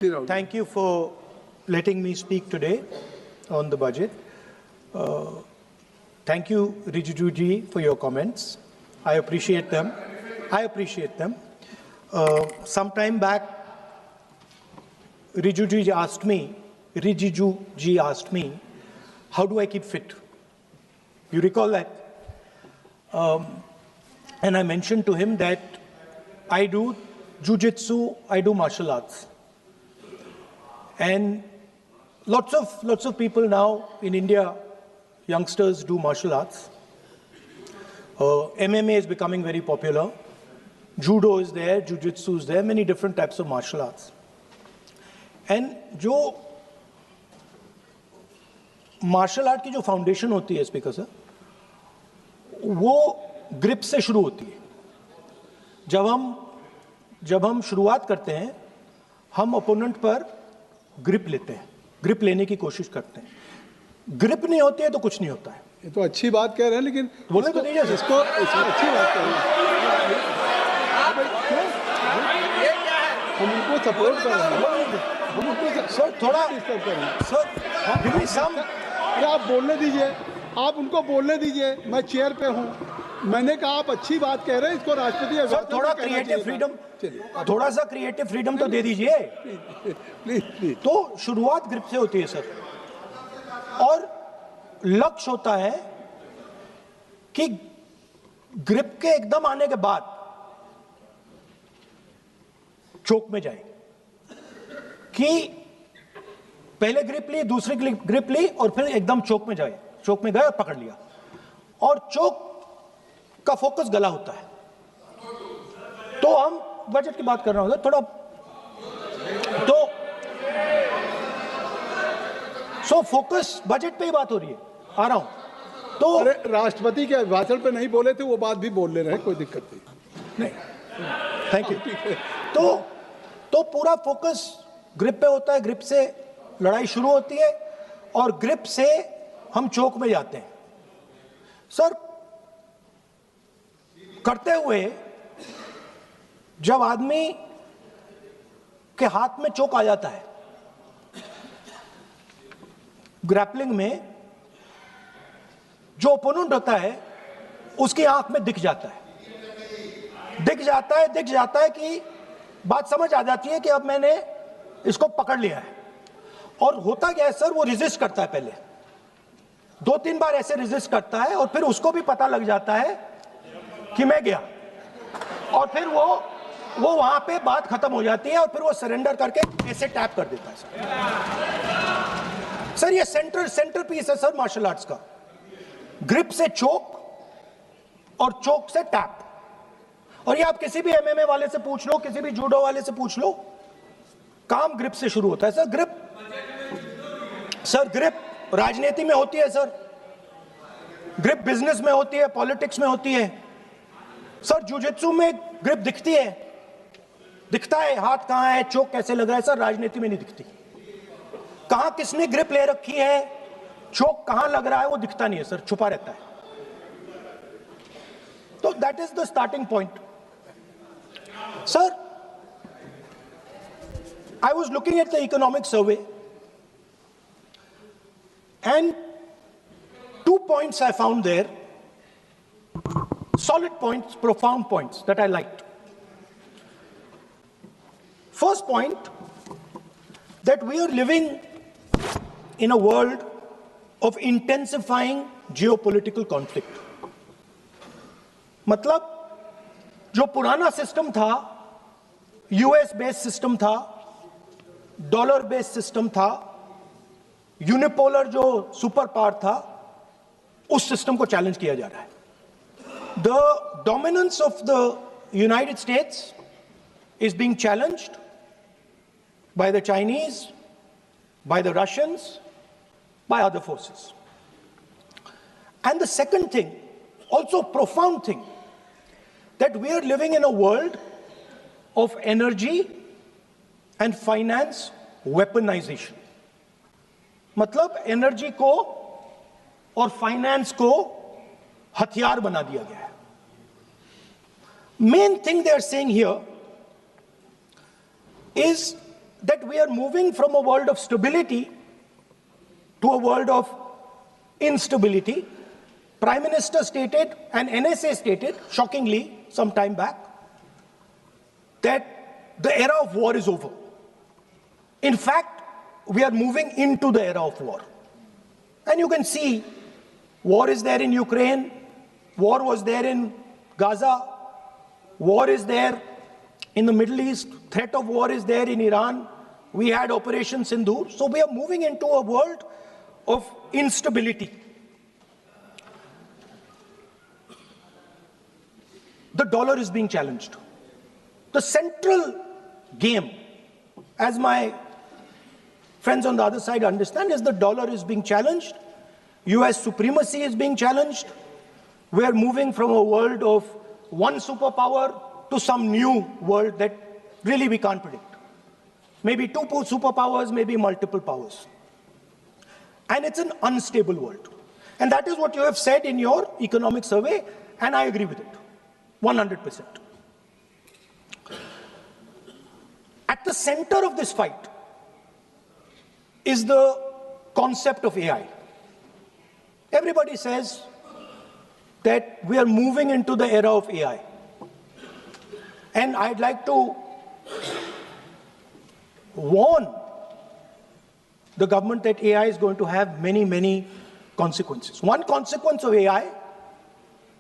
Thank you for letting me speak today on the budget. Thank you, Rijiju ji, for your comments. I appreciate them. Some time back, Rijiju ji asked me, how do I keep fit? You recall that? And I mentioned to him that I do jiu-jitsu, I do martial arts. And lots of people now in India, youngsters do martial arts. MMA is becoming very popular. Judo is there, jiu-jitsu is there, many different types of martial arts. And जो martial art की जो foundation होती है speaker sir, वो grip से शुरू होती है. जब हम शुरुआत करते हैं, हम opponent पर ग्रिप लेते हैं, ग्रिप लेने की कोशिश करते हैं. ग्रिप नहीं होती है तो कुछ नहीं होता है. ये तो अच्छी बात कह रहे हैं, लेकिन बोले तो दीजिए इसको अच्छी बात कह रहे हैं. हम उनको सपोर्ट कर रहे हैं. हम उनको सर थोड़ा डिस्टर्ब कर रहे हैं. सर अरे आप बोलने दीजिए, आप उनको बोलने दीजिए. मैं चेयर पे हूँ. मैंने कहा आप अच्छी बात कह रहे हैं, इसको राष्ट्रपति सर थोड़ा क्रिएटिव फ्रीडम, थोड़ा सा क्रिएटिव फ्रीडम तो दे दीजिए. प्लीज. तो शुरुआत ग्रिप से होती है सर, और लक्ष्य होता है कि ग्रिप के एकदम आने के बाद चोक में जाए, कि पहले ग्रिप ली, दूसरी ग्रिप ली और फिर एकदम चोक में जाए. चोक में गए और पकड़ लिया, और चोक का फोकस गला होता है. तो हम बजट की बात कर रहे हैं थोड़ा, तो फोकस बजट पे ही बात हो रही है. आ रहा हूं. तो अरे राष्ट्रपति के भाषण पे नहीं बोले थे, वो बात भी बोल ले रहे हैं, कोई दिक्कत नहीं. Thank you. तो पूरा फोकस ग्रिप पे होता है. ग्रिप से लड़ाई शुरू होती है और ग्रिप से हम चोक में जाते हैं. सर करते हुए जब आदमी के हाथ में चोक आ जाता है, ग्रैपलिंग में जो ओपोनेंट होता है उसकी आंख में दिख जाता है कि बात समझ आ जाती है कि अब मैंने इसको पकड़ लिया है. और होता क्या है सर, वो रेजिस्ट करता है. पहले 2-3 बार ऐसे रेजिस्ट करता है और फिर उसको भी पता लग जाता है कि मैं गया, और फिर वो वहां पे बात खत्म हो जाती है और फिर वो सरेंडर करके ऐसे टैप कर देता है. सर ये सेंटर पीस है सर मार्शल आर्ट्स का. ग्रिप से चोक और चोक से टैप. और ये आप किसी भी एमएमए वाले से पूछ लो, किसी भी जूडो वाले से पूछ लो, काम ग्रिप से शुरू होता है. सर ग्रिप राजनीति में होती है सर, ग्रिप बिजनेस में होती है, पॉलिटिक्स में होती है. सर जिu-jitsu में ग्रिप दिखता है हाथ कहां है, चोक कैसे लग रहा है. सर राजनीति में नहीं दिखती. कहां किसने ग्रिप ले रखी है, चोक कहां लग रहा है, वो दिखता नहीं है सर, छुपा रहता है. तो that is the starting point. Sir I was looking at the economic survey, and 2 points I found there, solid points, profound points that I liked. First point, that we are living in a world of intensifying geopolitical conflict. मतलब जो पुराना system था, US based system था, dollar based system था, unipolar जो super power था, उस system को चैलेंज किया जा रहा है. The dominance of the United states is being challenged by the Chinese, by the Russians, by other forces. And the second thing, also profound thing, that we are living in a world of energy and finance weaponization. मतलब energy को और finance को हथियार बना दिया गया है. Main thing they are saying here is that we are moving from a world of stability to a world of instability. Prime Minister stated, and NSA stated, shockingly, some time back, that the era of war is over. In fact, we are moving into the era of war. And you can see, war is there in Ukraine, war was there in Gaza, war is there in the Middle East, threat of war is there in Iran. We had Operation Sindoor. So we are moving into a world of instability. The dollar is being challenged. The central game, as my friends on the other side understand, is the dollar is being challenged. US supremacy is being challenged. We are moving from a world of one superpower to some new world that really we can't predict. Maybe two superpowers, maybe multiple powers. And it's an unstable world. And that is what you have said in your economic survey, and I agree with it, 100%. At the center of this fight is the concept of AI. Everybody says that we are moving into the era of AI. And I'd like to warn the government that AI is going to have many, many consequences. One consequence of AI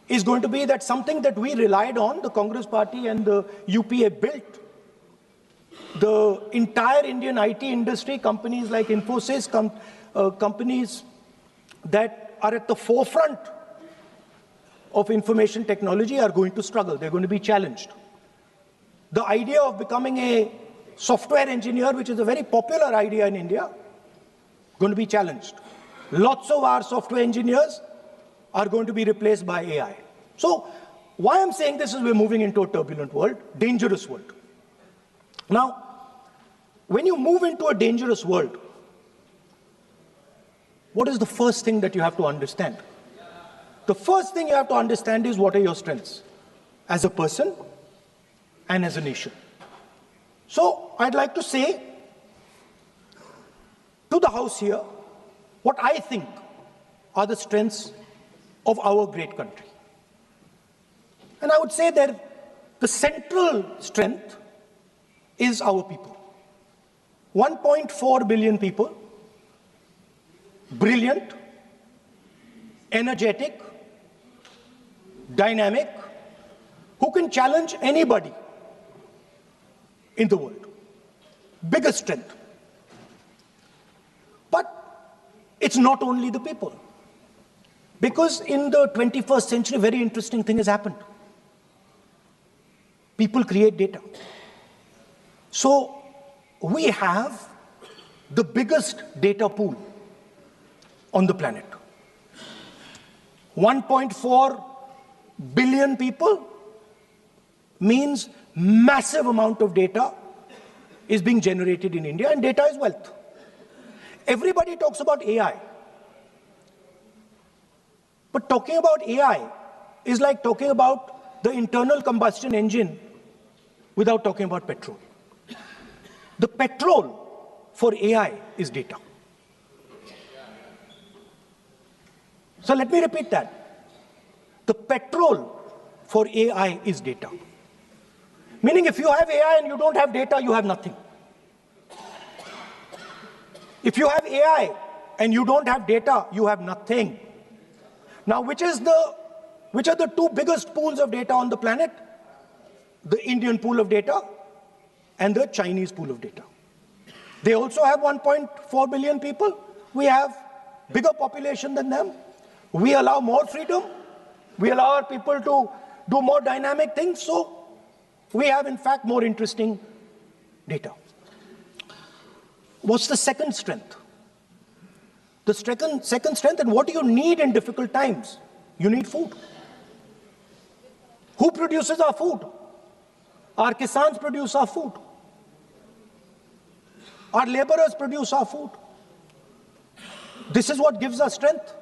is going to be that something that we relied on, the Congress Party and the UPA built, the entire Indian IT industry, companies like Infosys, companies that are at the forefront of information technology are going to struggle. They're going to be challenged. The idea of becoming a software engineer, which is a very popular idea in India, going to be challenged. Lots of our software engineers are going to be replaced by AI. So why I'm saying this is we're moving into a turbulent world, dangerous world. Now, when you move into a dangerous world, what is the first thing that you have to understand? The first thing you have to understand is what are your strengths as a person and as a nation. So I'd like to say to the House here what I think are the strengths of our great country. And I would say that the central strength is our people. 1.4 billion people, brilliant, energetic, dynamic, who can challenge anybody in the world. Biggest strength. But it's not only the people. Because in the 21st century, a very interesting thing has happened. People create data. So we have the biggest data pool on the planet. 1.4 billion people means massive amount of data is being generated in India, and data is wealth. Everybody talks about AI. But talking about AI is like talking about the internal combustion engine without talking about petrol. The petrol for AI is data. So let me repeat that. The petrol for AI is data. Meaning if you have AI and you don't have data, you have nothing. If you have AI and you don't have data, you have nothing. Now, which are the two biggest pools of data on the planet? The Indian pool of data and the Chinese pool of data. They also have 1.4 billion people. We have bigger population than them. We allow more freedom. We allow our people to do more dynamic things. So we have, in fact, more interesting data. What's the second strength? The second strength, and what do you need in difficult times? You need food. Who produces our food? Our Kisans produce our food. Our laborers produce our food. This is what gives us strength.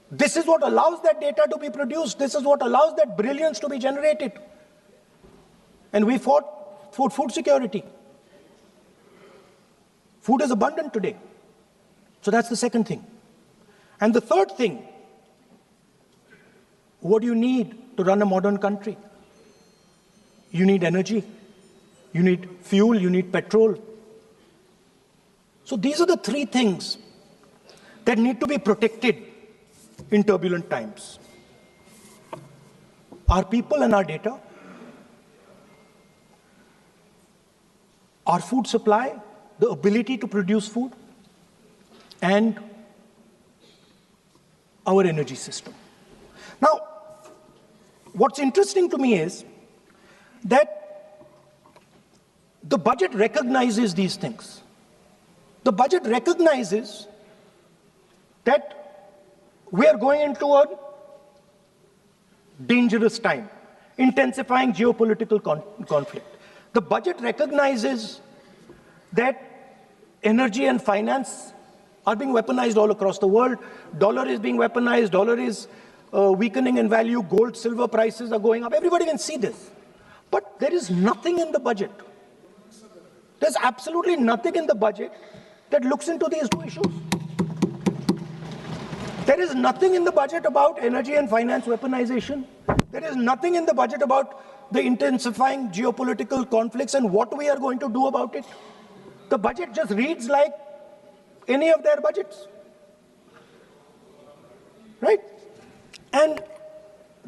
This is what allows that data to be produced. This is what allows that brilliance to be generated. And we fought for food security. Food is abundant today. So that's the second thing. And the third thing, what do you need to run a modern country? You need energy, you need fuel, you need petrol. So these are the three things that need to be protected in turbulent times. Our people and our data, our food supply, the ability to produce food, and our energy system. Now, what's interesting to me is that the budget recognizes these things. The budget recognizes that we are going into a dangerous time, intensifying geopolitical conflict. The budget recognizes that energy and finance are being weaponized all across the world. Dollar is being weaponized, dollar is weakening in value, gold, silver prices are going up. Everybody can see this. But there is nothing in the budget. There's absolutely nothing in the budget that looks into these two issues. There is nothing in the budget about energy and finance weaponization. There is nothing in the budget about the intensifying geopolitical conflicts and what we are going to do about it. The budget just reads like any of their budgets, right? And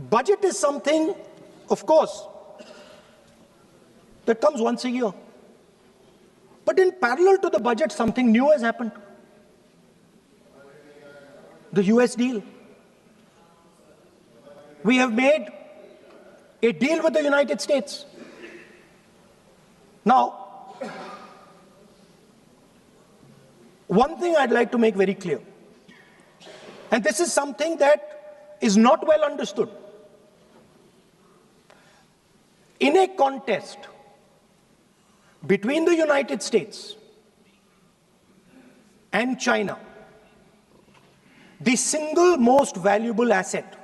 budget is something, of course, that comes once a year. But in parallel to the budget, something new has happened. The US deal. We have made a deal with the United States. Now, one thing I'd like to make very clear, and this is something that is not well understood. In a contest between the United States and China, the single most valuable asset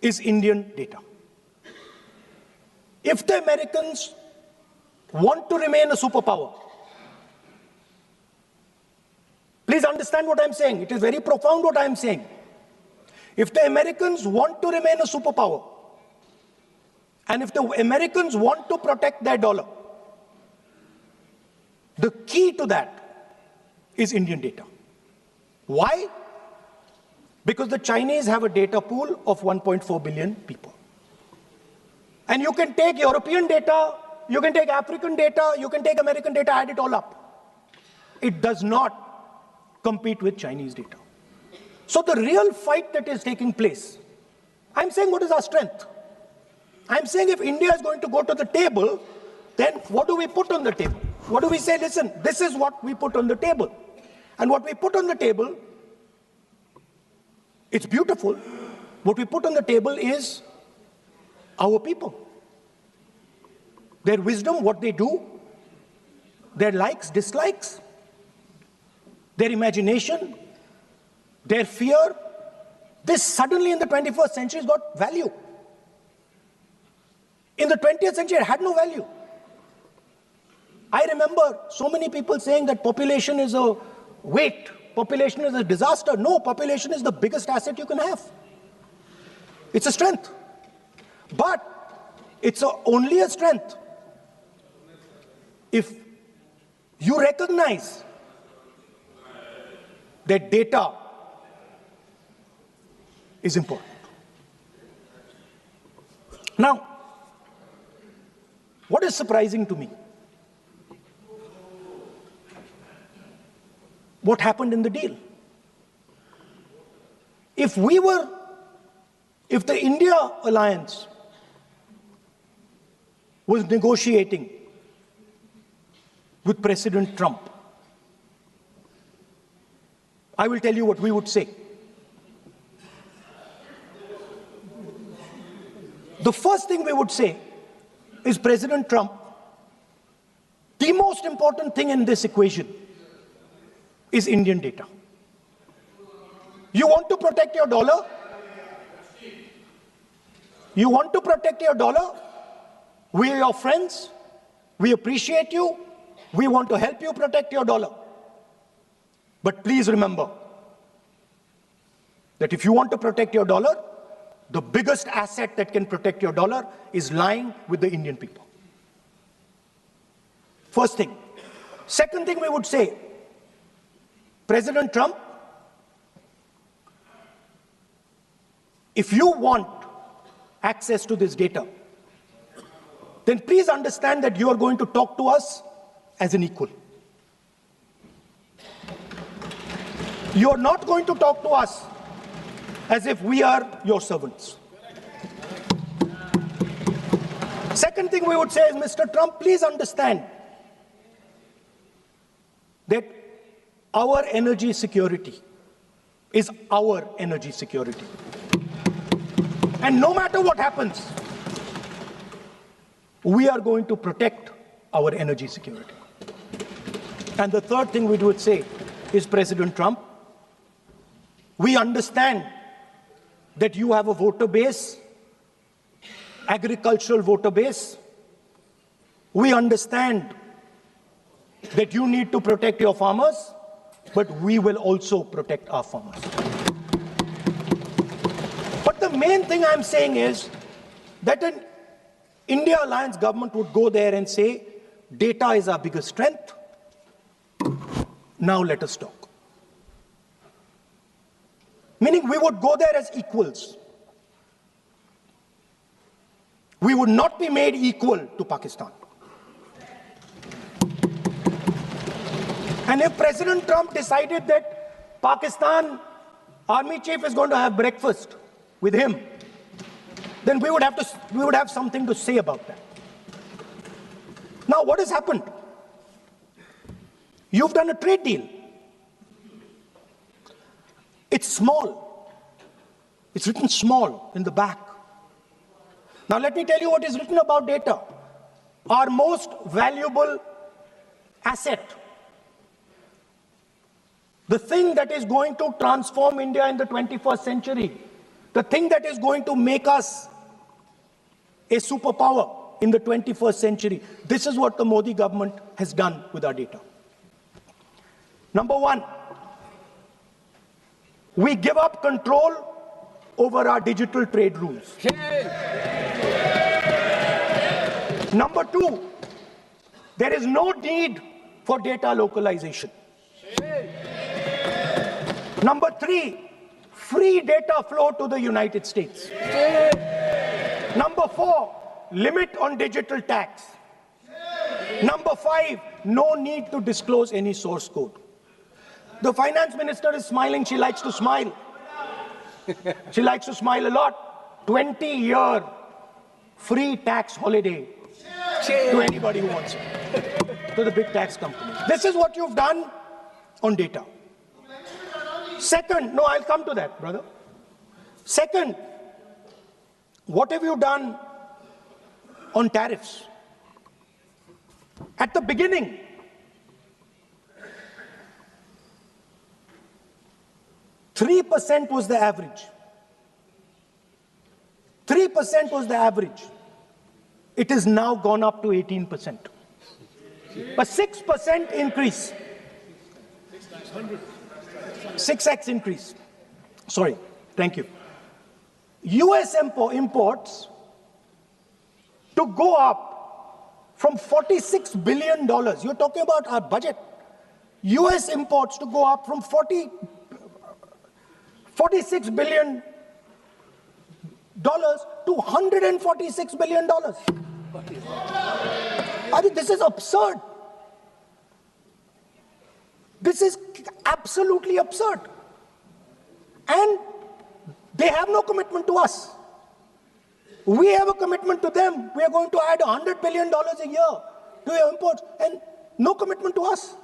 is Indian data. If the Americans want to remain a superpower, please understand what I'm saying. It is very profound what I'm saying. If the Americans want to remain a superpower, and if the Americans want to protect their dollar, the key to that is Indian data. Why? Because the Chinese have a data pool of 1.4 billion people. And you can take European data, you can take African data, you can take American data, add it all up. It does not compete with Chinese data. So the real fight that is taking place, I'm saying what is our strength? I'm saying if India is going to go to the table, then what do we put on the table? What do we say? Listen, this is what we put on the table. And what we put on the table, it's beautiful. What we put on the table is our people. Their wisdom, what they do, their likes, dislikes, their imagination, their fear. This suddenly in the 21st century has got value. In the 20th century, it had no value. I remember so many people saying that population is a weight, population is a disaster. No, population is the biggest asset you can have. It's a strength. But it's only a strength if you recognize that data is important. Now, what is surprising to me? What happened in the deal? If the India alliance was negotiating with President Trump, I will tell you what we would say. The first thing we would say is, President Trump, the most important thing in this equation is Indian data. You want to protect your dollar? You want to protect your dollar? We are your friends. We appreciate you. We want to help you protect your dollar. But please remember that if you want to protect your dollar, the biggest asset that can protect your dollar is lying with the Indian people. First thing. Second thing we would say, President Trump, if you want access to this data, then please understand that you are going to talk to us as an equal. You are not going to talk to us as if we are your servants. Second thing we would say is, Mr. Trump, please understand that our energy security is our energy security. And no matter what happens, we are going to protect our energy security. And the third thing we would say is, President Trump, we understand that you have a voter base, agricultural voter base. We understand that you need to protect your farmers, but we will also protect our farmers. But the main thing I'm saying is that an India Alliance government would go there and say, data is our biggest strength. Now let us talk. Meaning we would go there as equals. We would not be made equal to Pakistan. And if President Trump decided that Pakistan army chief is going to have breakfast with him, then we would have something to say about that. Now, what has happened? You've done a trade deal. It's small. It's written small in the back. Now, let me tell you what is written about data. Our most valuable asset, the thing that is going to transform India in the 21st century, the thing that is going to make us a superpower in the 21st century. This is what the Modi government has done with our data. Number one, we give up control over our digital trade rules. Number two, there is no need for data localization. Number three, free data flow to the United States. Number four, limit on digital tax. Number five, no need to disclose any source code. The finance minister is smiling. She likes to smile. She likes to smile a lot. 20-year free tax holiday to anybody who wants it, to the big tax companies. This is what you've done on data. Second, no, I'll come to that, brother. Second, what have you done on tariffs? At the beginning, %3 was the average. 3% was the average. It has now gone up to 18%. A 6% increase. 6x increase. Sorry, thank you. US imports to go up from $46 billion. You're talking about our budget. US imports to go up from $46 billion to $146 billion. I mean, this is absurd. This is absolutely absurd. And they have no commitment to us. We have a commitment to them. We are going to add $100 billion a year to your imports, and no commitment to us.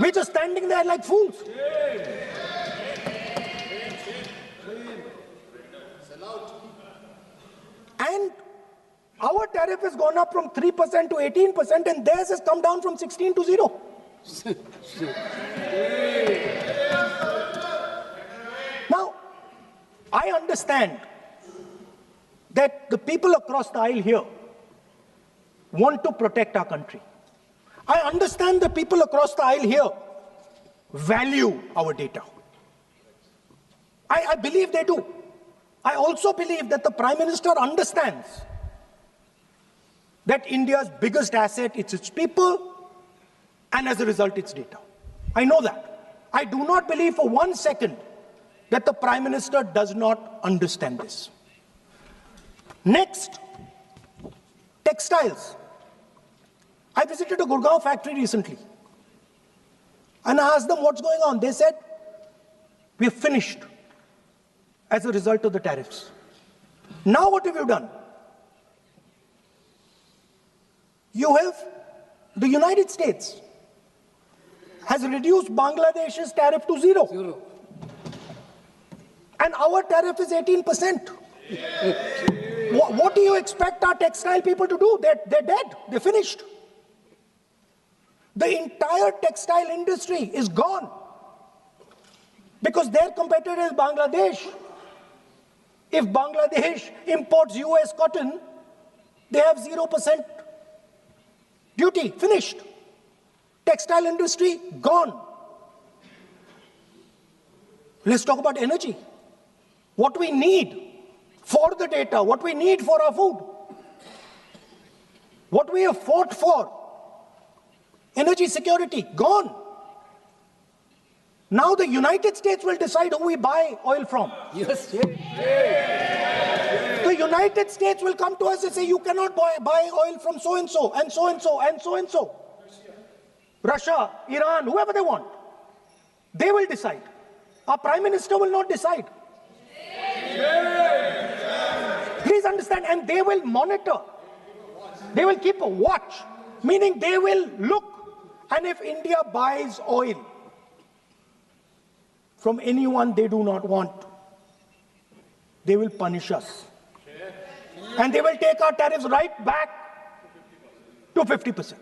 We're just standing there like fools. And our tariff has gone up from 3% to 18%, and theirs has come down from 16 to 0. Now, I understand that the people across the aisle here want to protect our country. I understand the people across the aisle here value our data. I believe they do. I also believe that the Prime Minister understands that India's biggest asset is its people, and as a result, its data. I know that. I do not believe for 1 second that the Prime Minister does not understand this. Next, textiles. I visited a Gurgaon factory recently, and I asked them what's going on. They said, we're finished as a result of the tariffs. Now what have you done? The United States has reduced Bangladesh's tariff to zero. And our tariff is 18%. What do you expect our textile people to do? They're dead. They're finished. The entire textile industry is gone because their competitor is Bangladesh. If Bangladesh imports US cotton, they have 0% duty. Finished. Textile industry gone. Let's talk about energy. What we need for the data, what we need for our food, what we have fought for. Energy security, gone. Now the United States will decide who we buy oil from. Yes. The United States will come to us and say, you cannot buy oil from so-and-so, and so-and-so, and so-and-so. Russia, Iran, whoever they want. They will decide. Our Prime Minister will not decide. Please understand, and they will monitor. They will keep a watch, meaning they will look. And if India buys oil from anyone they do not want, they will punish us. And they will take our tariffs right back to 50%.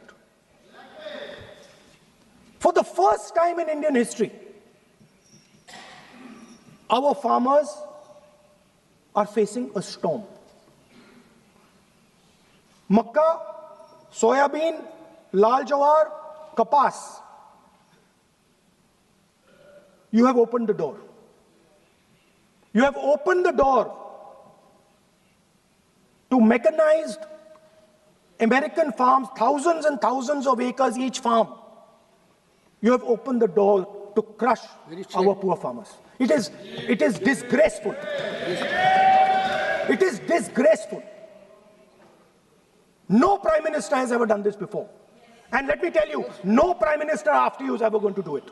For the first time in Indian history, our farmers are facing a storm. Makkah, soybean, lal jawar, kapas. You have opened the door. You have opened the door to mechanized American farms, thousands and thousands of acres each farm. You have opened the door to crush our poor farmers. It is disgraceful. It is disgraceful. No Prime Minister has ever done this before. And let me tell you, no Prime Minister after you is ever going to do it.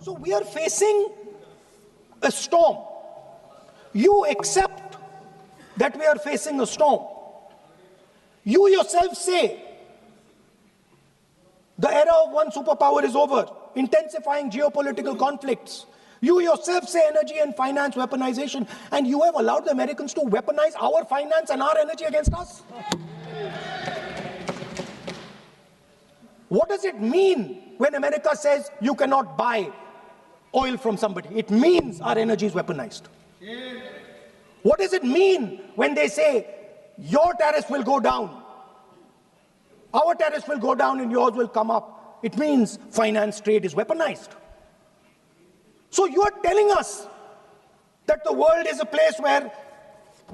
So we are facing a storm. You accept that we are facing a storm. You yourself say the era of one superpower is over, intensifying geopolitical conflicts. You yourself say energy and finance weaponization, and you have allowed the Americans to weaponize our finance and our energy against us. What does it mean when America says you cannot buy oil from somebody? It means our energy is weaponized. What does it mean when they say your tariffs will go down, our tariffs will go down and yours will come up? It means finance trade is weaponized. So you are telling us that the world is a place where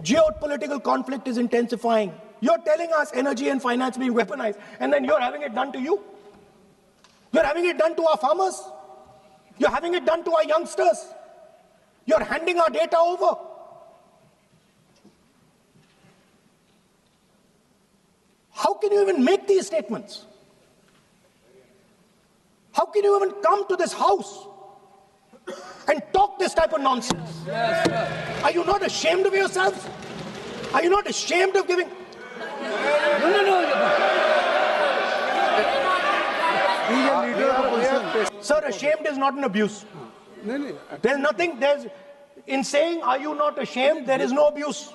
geopolitical conflict is intensifying. You're telling us energy and finance being weaponized, and then you're having it done to you. You're having it done to our farmers. You're having it done to our youngsters. You're handing our data over. How can you even make these statements? How can you even come to this house and talk this type of nonsense? Yes, Are you not ashamed of yourselves? Are you not ashamed of giving? No. He's a leader of opposition. Sir, ashamed is not an abuse. No. There's nothing, in saying, are you not ashamed, there is no abuse.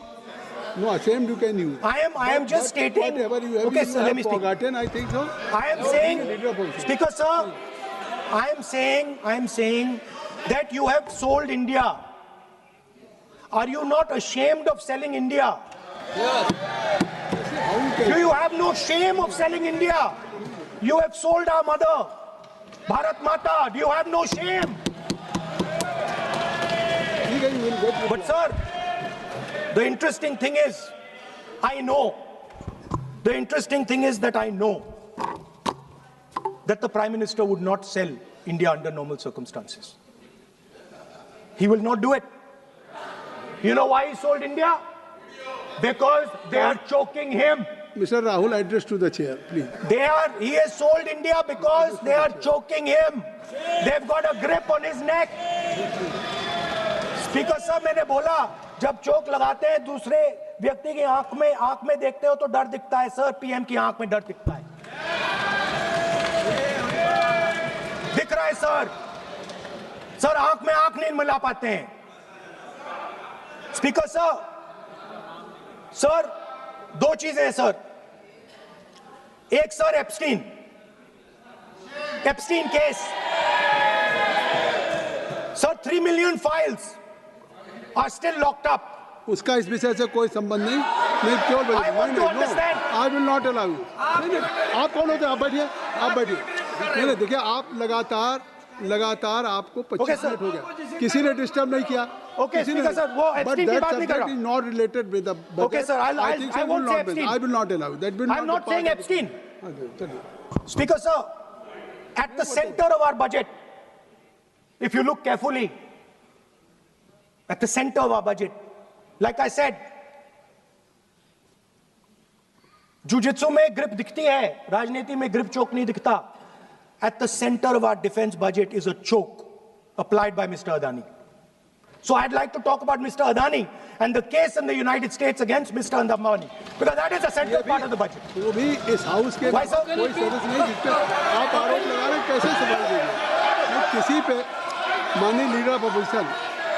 No, ashamed you can use. I am just stating. Whatever you have, Okay, you sir, have let me speak. forgotten, I think so. I am He's a saying, leader of opposition. Speaker sir, I am saying that you have sold India. Are you not ashamed of selling India? Yes. Do you have no shame of selling India? You have sold our mother, Bharat Mata. Do you have no shame? But sir, the interesting thing is, the interesting thing is that I know that the Prime Minister would not sell India under normal circumstances. He will not do it. You know why he sold India? Because they are choking him. Mr. Rahul, address to the chair, please. He has sold India because they are choking him. They've got a grip on his neck. Speaker साहब, मैंने बोला जब चोक लगाते हैं दूसरे व्यक्ति की आंख में देखते हो तो डर दिखता है सर, पीएम की आंख में डर दिखता है, दिख रहा है सर आंख में आंख नहीं मिला पाते हैं। स्पीकर साहब, सर दो चीजें हैं सर, एक sir Epstein case sir, 3 million files are still locked up. उसका इस विषय से कोई संबंध नहीं। मैं क्यों बोल I want to understand. I will not allow you. आप कौन होते हैं? आप बैठिए। नहीं, देखिए आप लगातार आपको 25 मिनट हो गया, किसी ने डिस्टर्ब नहीं किया। Okay, Speaker sir, वो एप्स्टीन की बात नहीं कर रहा। Not related with the budget. Okay sir, I won't say Epstein. I will not allow. That will not. I'm not saying Epstein. चलिए। Speaker sir, at the center of our budget, if you look carefully, at the center of our budget, like I said, jujitsu में grip दिखती है, राजनीति में grip choke नहीं दिखता. At the center of our defense budget is a choke applied by Mr. Adani. So I'd like to talk about Mr. Adani and the case in the United States against Mr. Ambani, because that is the central part of the budget. वो भी इस house के Why, sir? कोई service नहीं जिस पे आप आरोप लगा रहे हैं, कैसे सवाल देंगे? किसी पे माननीय लीडर ऑफ अपोजिशन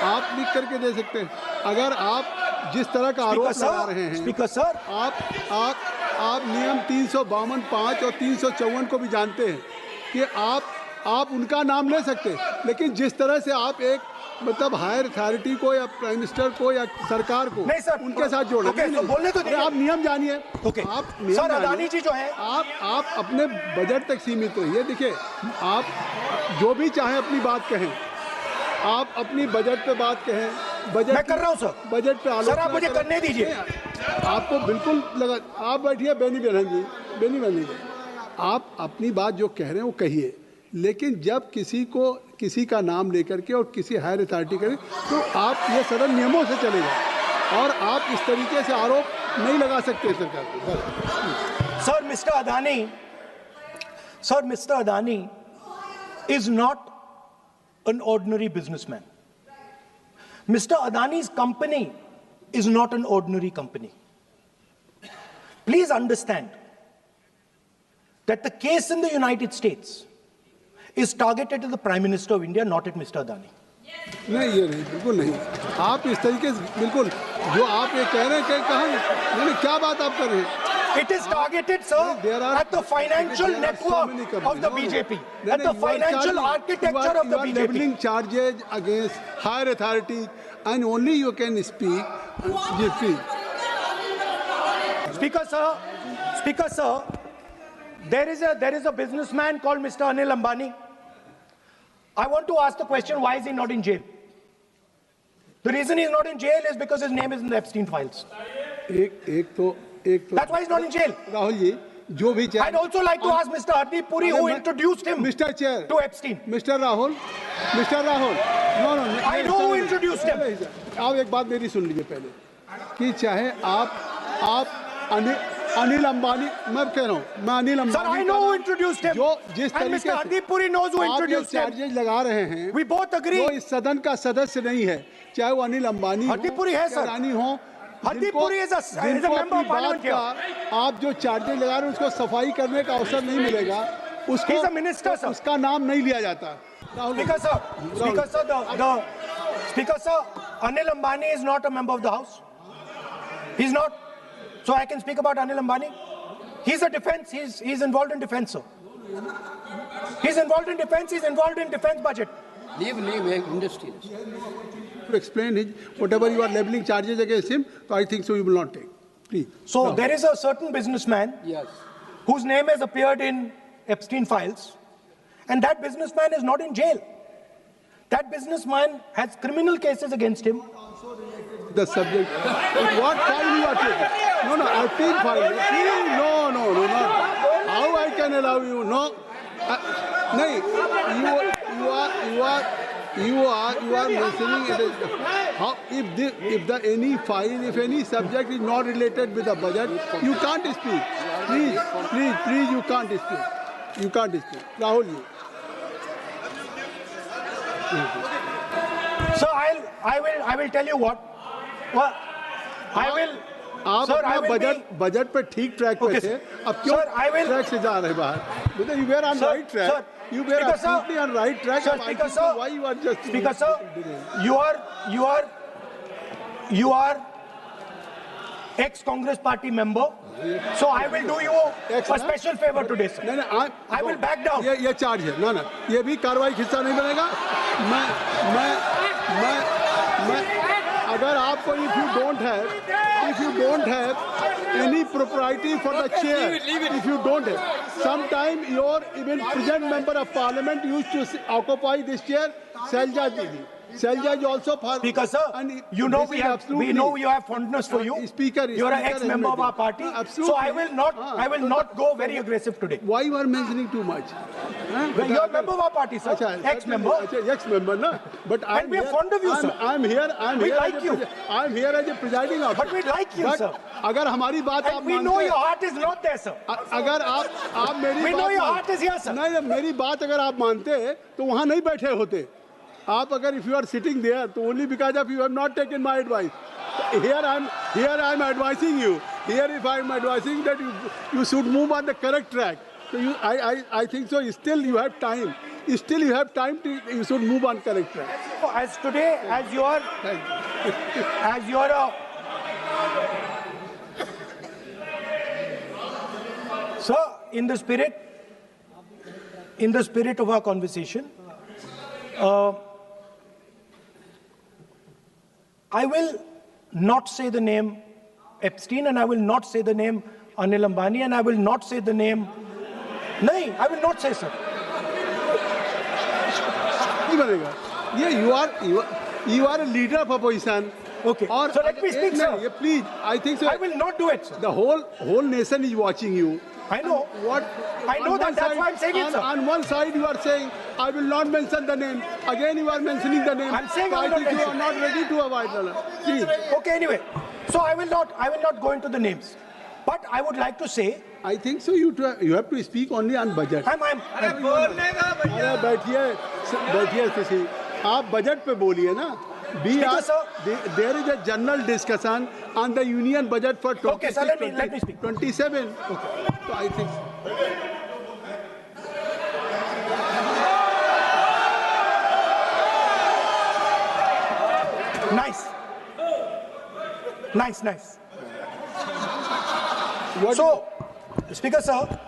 आप लिख करके दे सकते हैं। अगर आप जिस तरह का आरोप लगा रहे हैं, स्पीकर सर, आप नियम 352(5) और 354 को भी जानते हैं कि आप उनका नाम ले सकते हैं, लेकिन जिस तरह से आप एक मतलब हायर अथॉरिटी को या प्राइम मिनिस्टर को या सरकार को नहीं सर, उनके साथ जोड़े। तो बोलने तो दीजिए। आप नियम जानिए। आप नियम सर, अदानी जी जो है, आप अपने बजट तक सीमित रहिए। देखिए, आप जो भी चाहें अपनी बात कहें, आप अपनी बजट पे बात कहें। बजट मैं कर रहा हूं सर, बजट पे सर आप मुझे करने दीजिए। आपको बिल्कुल लगा, आप बैठिए बेनी बहन जी, आप अपनी बात जो कह रहे हैं वो कहिए, लेकिन जब किसी का नाम लेकर के और किसी हायर अथॉरिटी करें तो आप ये सदन नियमों से चलेगा और आप इस तरीके से आरोप नहीं लगा सकते सरकार को। Sir mister Adani is not an ordinary businessman. Mr. Adani's company is not an ordinary company. Please understand that the case in the United States is targeted at the Prime Minister of India, not at Mr. Adani. नहीं, ये नहीं, बिल्कुल नहीं। आप इस तरीके से बिल्कुल जो आप ये कह रहे हैं कि कहाँ, क्या बात आप कर रहे हैं? It is targeted, sir, at the financial network of the BJP, at the financial architecture of the BJP. You are leveling charges against higher authority, and only you can speak. Speaker, sir, there is a businessman called Mr. Anil Ambani. I want to ask the question, why is he not in jail? The reason he's not in jail is because his name is in the Epstein files. That's why he's not in jail. Rahul ji, जो भी I'd also like to ask Mr. Hardeep Puri, who introduced him Mr. Chair, to Epstein. Mr. Rahul, no. I know who introduced him. आप एक बात मेरी सुन लीजिए पहले, कि चाहे आप अनिल अंबानी, मैं कह रहा हूँ, मैं Anil Ambani, Sir, I know who introduced him. जो जिस and तरीके Mr. Hardeep Puri knows who introduced him. Charges लगा रहे हैं, We both agree. जो इस सदन का सदस्य नहीं है, चाहे वो अनिल अंबानी Hardeep Puri है सर, अडानी हो, Hardeep Puri is a member of parliament here. आप जो चार्जेज लगा रहे हैं उसको सफाई करने का अवसर नहीं मिलेगा, उसको He's a minister, sir. उसका नाम नहीं लिया जाता। Speaker sir, Anil Ambani is not a member of the House. He's not. So I can speak about Anil Ambani. He's a defense. He's involved in defense, sir. He's involved in defense. He's involved in defense budget. Leave industry. To explain whatever you are leveling charges against him, so I think so you will not take. Please. So No. there is a certain businessman Yes. whose name has appeared in Epstein files, and that businessman is not in jail. That businessman has criminal cases against him. The subject. What file you are taking? No, no, Epstein file. Please, no, not. How I can allow you? No. No, you are mentioning it. How if any subject is not related with the budget, you can't speak. Please, you can't speak. You can't speak. Rahul, you. So I will tell you what. Well, I will. आप Sir, I अपना will budget पे ठीक track पे Okay, थे, sir. अब क्यों Sir, I will- track से जा रहे बाहर? Because you were on Sir, right track. sir, You were Speaker, sir. absolutely on right track. Sir, I Speaker, think so. sir. Why you are just Speaker, sir, you are ex-Congress party member. So I will do you Ex, a na? special favor today, sir. नहीं, I will back down. ये charge है ना ये भी कार्रवाई हिस्सा नहीं बनेगा मैं अगर आपको if you don't have any propriety for the chair, if you don't have, sometime your even present member of parliament used to occupy this chair, Selja Didi. Selja is also for Speaker, sir, and you know this we is have absolutely- you have fondness for you. Speaker, you are an Speaker ex-member of our admitted. party. Absolutely. So I will not go very aggressive today. Why you are mentioning too much? You are a member of our party, sir. Ex-member. Ex-member, no. But And we are fond of you, sir. I'm here. We here like as a you. I'm here as a presiding officer. But we like you, But sir. अगर हमारी बात आप And we मानते know हैं- your heart is not there, sir. अगर आप मेरी We know बात your मान- heart is here, sir. नहीं मेरी बात अगर आप मानते तो वहाँ नहीं बैठे होते आप अगर if you are sitting there तो only because of you have not taken my advice. Here I'm advising you. Here if I'm advising that you should move on the correct track. So I think so. Still you have time. Still you have time to you should move on correct track. As today, as you are a sir, in the spirit of our conversation, I will not say the name Epstein, and I will not say the name Anil Ambani, and I will not say the name. No, I will not say, sir. नहीं बनेगा ये you are a leader of opposition. Okay. So let me speak, sir. Please, I think so. I will not do it, sir. The whole nation is watching you. I know. I know on that. one That's side- why I'm saying it, sir. On one side you are saying, I will not mention the name. Again you are mentioning the name. I'm saying so I I will not think you are mention. not ready to avoid the Please. Okay, anyway. So I will not go into the names. But I would like to say, I think so. You have to speak only on budget. अरे बैठिए किसी आप budget पे बोलिए ना Speaker, sir. There is a general discussion on the union budget for 26, Okay, sir, let me speak. 27. Okay. So I think nice. what So, Speaker, sir,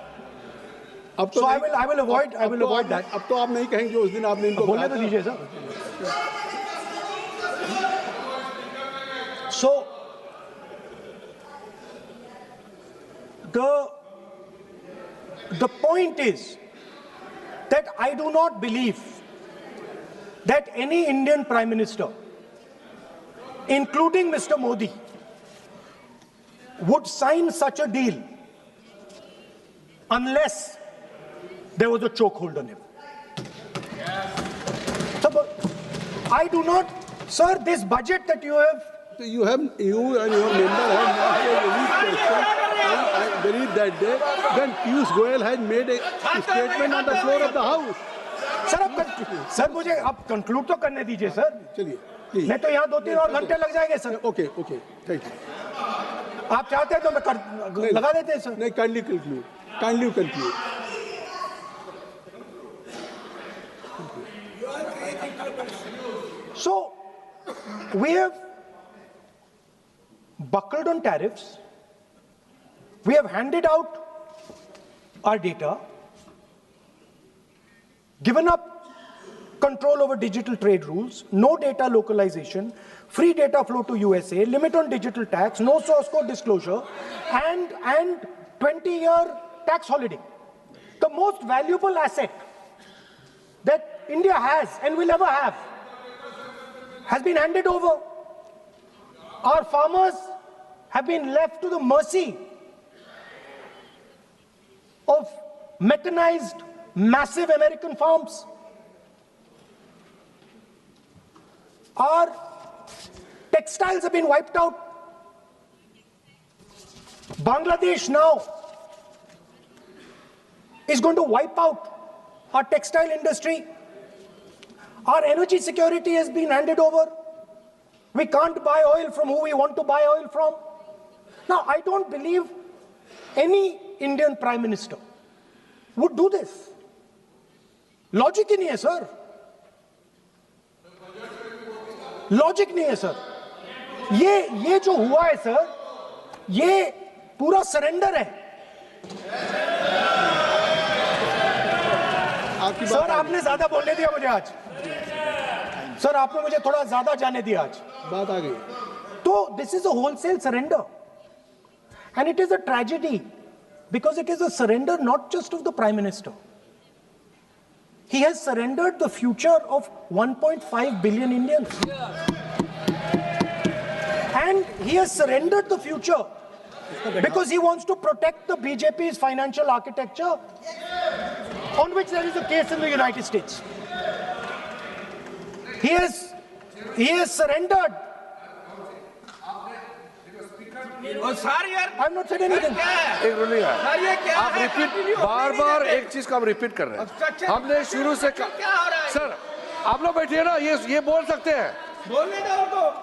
अब तो so I नहीं- will avoid that. अब तो आप नहीं कहेंगे उस दिन आपने इनको बोलने कहा तो था। दीजिए, sir. So, the point is that I do not believe that any Indian Prime Minister, including Mr. Modi, would sign such a deal unless there was a chokehold on him. So, but I do not, sir, this budget that you have. So you and your member have not made any question. I believe that day when Piyush Goyal had made a statement on the floor of the house. Sir मुझे अब conclude तो करने दीजिए sir. चलिए please. नहीं तो यहाँ 2-3 और घंटे लग जाएंगे सर. Okay, thank you. आप चाहते हैं तो मैं लगा देते हैं सर. नहीं, kindly conclude. So we have buckled on tariffs. We have handed out our data, given up control over digital trade rules, no data localization, free data flow to USA, limit on digital tax, no source code disclosure, and 20-year tax holiday. The most valuable asset that India has and will ever have has been handed over. Our farmers have been left to the mercy of mechanized, massive American farms. Our textiles have been wiped out. Bangladesh now is going to wipe out our textile industry. Our energy security has been handed over. We can't buy oil from who we want to buy oil from. Now, I don't believe any Indian Prime Minister would do this. Logic ही नहीं है sir. Logic नहीं है sir. ये जो हुआ है sir, ये पूरा सरेंडर है. सर आपने ज्यादा बोलने दिया मुझे आज. सर आपने मुझे थोड़ा ज्यादा जाने दिया आज. बात आ गई. तो this is a wholesale surrender, and it is a tragedy because it is a surrender not just of the Prime Minister. He has surrendered the future of 1.5 billion Indians. And he has surrendered the future because he wants to protect the BJP's financial architecture, on which there is a case in the United States. He has surrendered. I'm not saying anything. एक रुलिए आप repeat बार एक चीज का हम repeat कर रहे हैं. हमने शुरू से सर आप लोग बैठिए ना, ये बोल सकते हैं. बोलने दो उनको.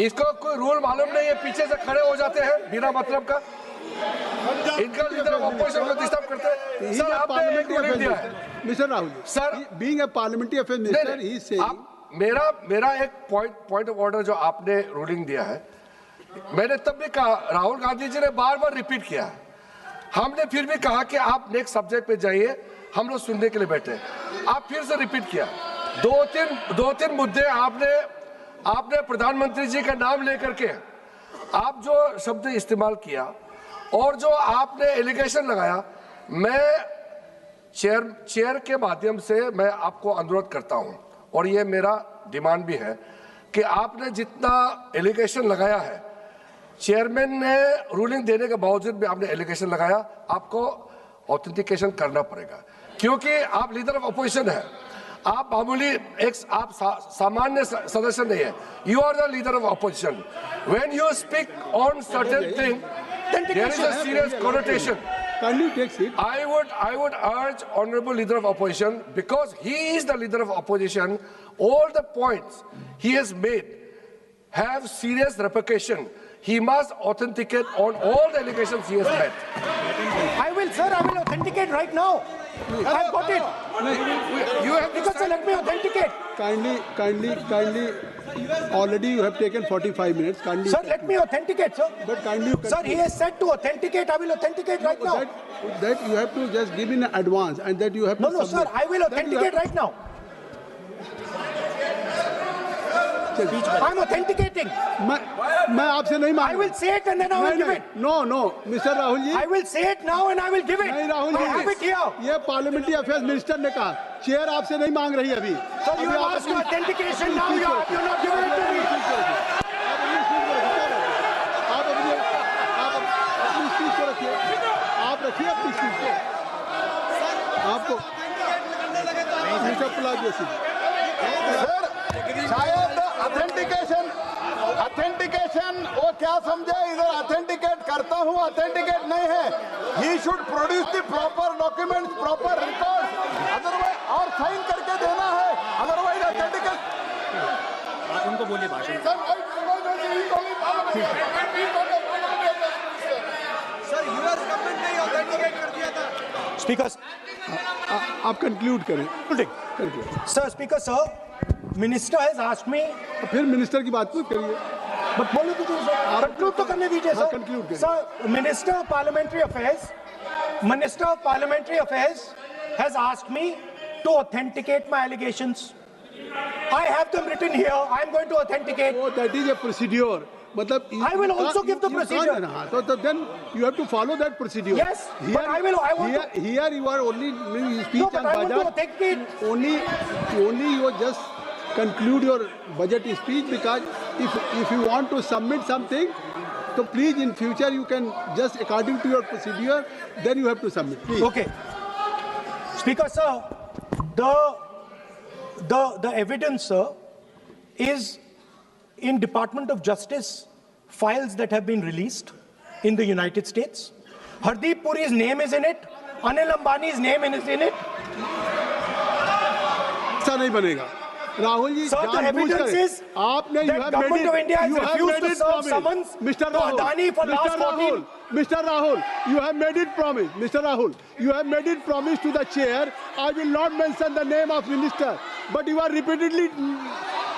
इसको कोई रूल मालूम नहीं है, पीछे से खड़े हो जाते हैं बिना मतलब का. इनका लीडर ऑपोजिशन को डिस्टर्ब करते हैं. सर आपने एक रूलिंग दिया है mister Rahul sir, being a parliamentary affair minister ही से मेरा एक पॉइंट ऑफ ऑर्डर जो आपने रूलिंग दिया है, मैंने तब भी कहा, राहुल गांधी जी ने बार रिपीट किया. हमने फिर भी कहा कि आप नेक्स्ट सब्जेक्ट पे जाइए, हम लोग सुनने के लिए बैठे. आप फिर से रिपीट किया. दो तीन मुद्दे आपने प्रधानमंत्री जी का नाम लेकर के आप जो शब्द इस्तेमाल किया और जो आपने एलिगेशन लगाया, मैं चेयर के माध्यम से मैं आपको अनुरोध करता हूं, और ये मेरा डिमांड भी है कि आपने जितना एलिगेशन लगाया है, चेयरमैन ने रूलिंग देने के बावजूद भी आपने एलिगेशन लगाया, आपको ऑथेंटिकेशन करना पड़ेगा, क्योंकि आप लीडर ऑफ अपोजिशन है. आप मामूली आप सामान्य सदस्य नहीं है. You are the leader of opposition. When you speak on certain thing, there is a serious connotation. Kindly take seat. I would urge honorable leader of opposition, because he is the leader of opposition, all the points he has made have serious repercussion. He must authenticate on all the allegations he has made. I will authenticate right now. I've got it. You have to Because let me authenticate. Kindly. Already you have taken 45 minutes. Kindly. Sir, let me authenticate, sir. But kindly. Sir, he has said to authenticate. I will authenticate right now. That you have to just give in advance, and that you have to. No, sir. I will authenticate right now. I'm authenticating. मैं आपसे नहीं मांग. I will say it and then I will give it. No, Mr. Rahul ji. I will say it now and I will give it. नहीं Rahul ji. I have it here. ये parliamentary affairs minister ने कहा, chair आपसे नहीं मांग रही अभी. So you have asked for authentication now. You're not giving it to me. आप अपनी स्पीच को रखिए. आप रखिए अपनी स्पीच को. आपको मिस्टर पुलाजी सर, शायद ऑथेंटिकेशन वो क्या समझे, इधर ऑथेंटिकेट करता हूँ, ऑथेंटिकेट नहीं है. He should produce the proper document, proper record, otherwise और साइन करके देना है, अदरवाइज ऑथेंटिकेट. आप उनको बोलिए भाषण. सर यूएस गवर्नमेंट ने ऑथेंटिकेट कर दिया था. Speaker. आप कंक्लूड करें. Sir, Speaker, sir. Minister has asked me. फिर मिनिस्टर की बात मत करिए. But बोलो तो conclude तो करने दीजिए sir. conclude करिए. Sir, Minister of Parliamentary Affairs has asked me to authenticate my allegations. I have them written here. I'm going to authenticate. Oh, that is a procedure. मतलब I will also give the procedure. So then you have to follow that procedure. Yes, but I want to. Here you are only speech No, but on I want to budget. authenticate. Only you just conclude your budget speech, because if you want to submit something, so please in future you can just according to your procedure, then you have to submit. Please. Okay. Speaker, sir, the evidence, sir, is in Department of Justice files that have been released in the United States. Hardeep Puri's name is in it. Anil Ambani's name is in it. ऐसा नहीं बनेगा Rahul ji, Sir, the evidence is आपने that government of India has refused to serve summons to Adani for last 14. Mr. Rahul, you have made it promise. Mr. Rahul, you have made it promise to the chair. I will not mention the name of minister, but you are repeatedly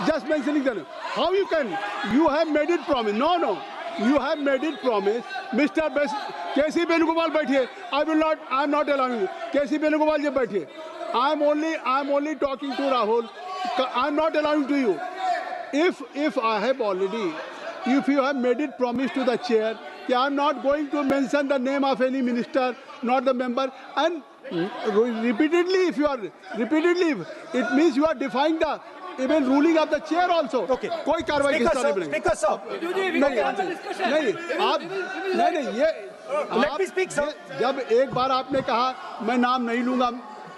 just mentioning the name. How you can? You have made it promise. No. You have made it promise. Mr. K.C. Venugopal बैठिए. I am not allowing you. K.C. Venugopal जी बैठिए. I am only talking to Rahul. I am not allowing to you. If I have already, if you have made it promise to the chair, I am not going to mention the name of any minister, not the member, and repeatedly, it means you are defying the even ruling of the chair also. Okay. कोई कार्रवाई किस तरह नहीं Speaker, sir. नहीं ये Let me speak, sir. जब एक बार आपने कहा मैं नाम नहीं लूंगा,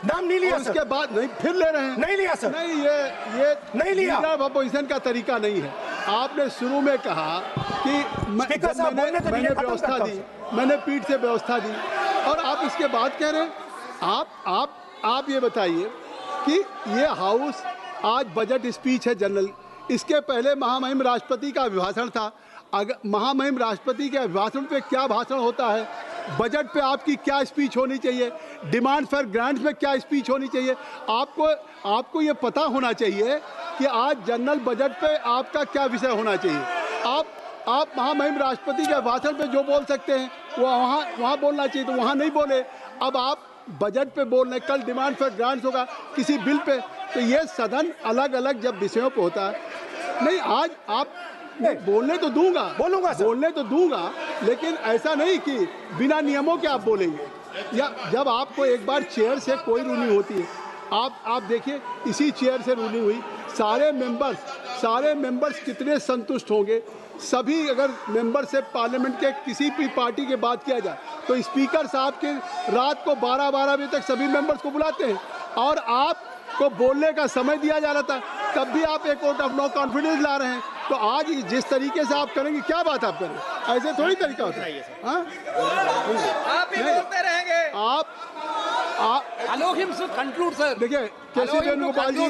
नाम नहीं लिया, उसके बाद नहीं फिर ले रहे हैं। नहीं लिया, सर। नहीं, ये नहीं लिया। लीडर ऑफ अपोजिशन का तरीका नहीं है। आपने शुरू में कहा कि मैंने व्यवस्था दी, मैंने पीठ से व्यवस्था दी, और आप इसके बाद कह रहे हैं। आप ये बताइए कि ये हाउस आज बजट स्पीच है जनरल, इसके पहले महामहिम राष्ट्रपति का अभिभाषण था। अगर महामहिम राष्ट्रपति के अभिभाषण पे क्या भाषण होता है, बजट पे आपकी क्या स्पीच होनी चाहिए, डिमांड फॉर ग्रांट्स में क्या स्पीच होनी चाहिए, आपको ये पता होना चाहिए कि आज जनरल बजट पे आपका क्या विषय होना चाहिए। आप महामहिम राष्ट्रपति के भाषण पे जो बोल सकते हैं वो वहाँ बोलना चाहिए, तो वहाँ नहीं बोले। अब आप बजट पे बोल रहे, कल डिमांड फॉर ग्रांट्स होगा किसी बिल पे, तो ये सदन अलग अलग जब विषयों पे होता है। नहीं, आज आप बोलने तो दूंगा, बोलने तो दूंगा, लेकिन ऐसा नहीं कि बिना नियमों के आप बोलेंगे। या जब आपको एक बार चेयर से कोई रूलिंग होती है, आप देखिए इसी चेयर से रूलिंग हुई, सारे मेंबर्स कितने संतुष्ट होंगे। सभी अगर मेंबर से पार्लियामेंट के किसी भी पार्टी की बात किया जाए तो स्पीकर साहब के रात को 12-12 बजे तक सभी मेंबर्स को बुलाते हैं, और आपको बोलने का समय दिया जा रहा था, तब भी आप एक वोट ऑफ नो कॉन्फिडेंस ला रहे हैं। तो आज जिस तरीके से आप करेंगे, क्या बात आप करें, ऐसे थोड़ी तरीका होता है। आप ही बोलते रहेंगे। Allow him to conclude, sir. देखिए के.सी. वेणुगोपाल जी,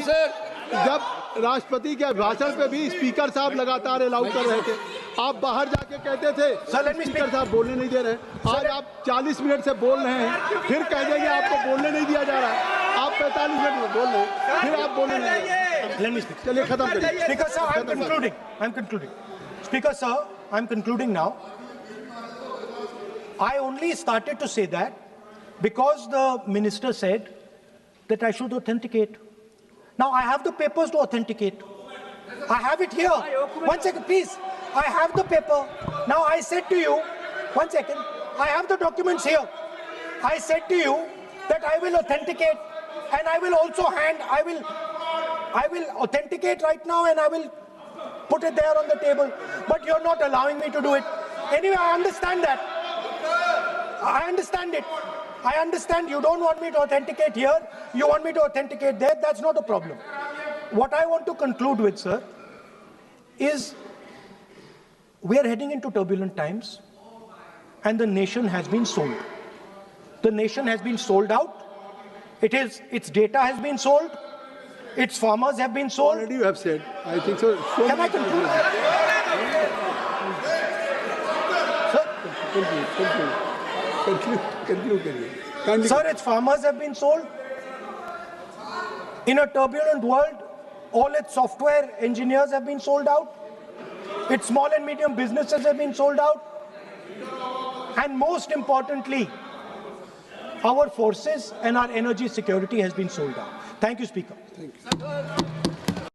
जब राष्ट्रपति के भाषण पे भी स्पीकर साहब लगातार अलाउ कर रहे थे, आप बाहर जाके कहते थे स्पीकर साहब बोलने नहीं दे रहे। आज आप 40 मिनट से बोल रहे हैं, फिर कह देंगे आपको बोलने नहीं दिया जा रहा है। आप 45 मिनट में बोल रहे हैं, फिर आप बोलने नहीं। चलिए खत्म करिए। Speaker sir, I'm concluding. Speaker sir, I'm concluding now. I only started to say that because the minister said that I should authenticate. Now I have the papers to authenticate. I have it here. 1 second, please. I have the paper. Now I said to you, 1 second. I have the documents here. I said to you that I will authenticate, and I will also I will authenticate right now, and I will put it there on the table. But you're not allowing me to do it. Anyway, I understand that. I understand it. I understand you don't want me to authenticate here. You want me to authenticate there. That's not a problem. What I want to conclude with, sir, is we are heading into turbulent times, and the nation has been sold. The nation has been sold out. Its data has been sold. Its farmers have been sold. Already you have said. I think so. Can I conclude? Conclude. Sir, its farmers have been sold. In a turbulent world, all its software engineers have been sold out. Its small and medium businesses have been sold out. And most importantly, our forces and our energy security has been sold out. Thank you, Speaker. Thank you.